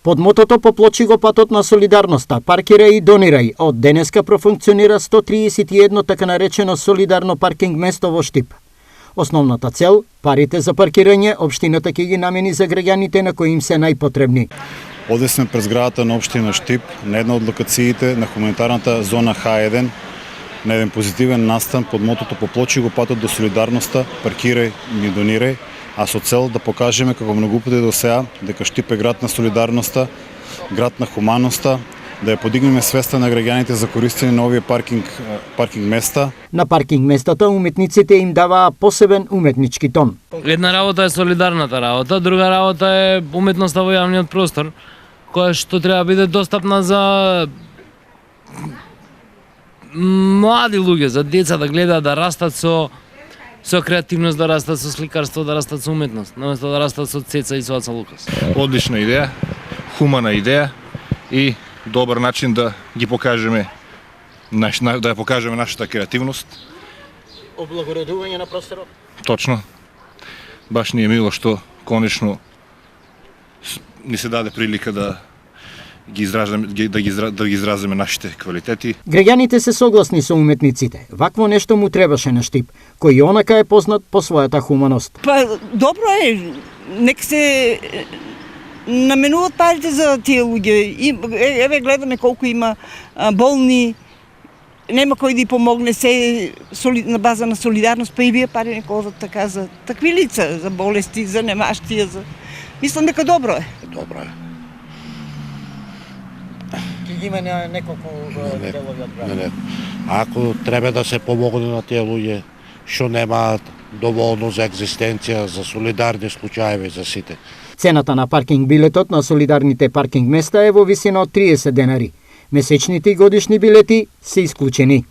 Под мотото "Поплочи го патот на солидарноста, паркирај и донирај", од денеска профункционира 131 така наречено солидарно паркинг место во Штип. Основната цел, парите за паркирање, општината ќе ги намени за граѓаните на кои им се најпотребни. Овде сме пред зградата на општина Штип, на една од локациите на хуманитарната зона Х1, на еден позитивен настан под мотото "Поплочи го патот до солидарноста, паркирај и донирај", а со цел да покажеме како многу пати до сега дека Штип е град на солидарноста, град на хуманоста, да ја подигнеме свеста на граѓаните за користење на овие паркинг места. На паркинг местата уметниците им даваа посебен уметнички тон. Една работа е солидарната работа, друга работа е уметноста во јавниот простор, која што треба да биде достапна за млади луѓе, за деца да гледаат, да растат со креативност, да растат со сликарство, да растат со уметност, наместо да растат со цеца и со Аца Лукас. Одлична идеја, хумана идеја и добар начин да ги покажеме да ја покажеме нашата креативност. Облагородување на просторот. Точно. Баш ни е мило што конечно ни се даде прилика да ги изразиме нашите квалитети. Граѓаните се согласни со уметниците. Вакво нешто му требаше на Штип, кој онака е познат по својата хуманост. Па добро е, нека се наменуваат парите за тие луѓе. Еве гледаме колку има болни, нема кој да ги помогне, се на база на солидарност, па и вие пари не одат така за такви лица, за болести, за немаштија, за... Мислам дека добро е. Добро е. Ќе ги има неколку делови од градот. Ако треба да се помогне на тие луѓе што немаат доволно за екзистенција, за солидарни случаеви за сите. Цената на паркинг билетот на солидарните паркинг места е во висина од 30 денари. Месечните и годишни билети се исклучени.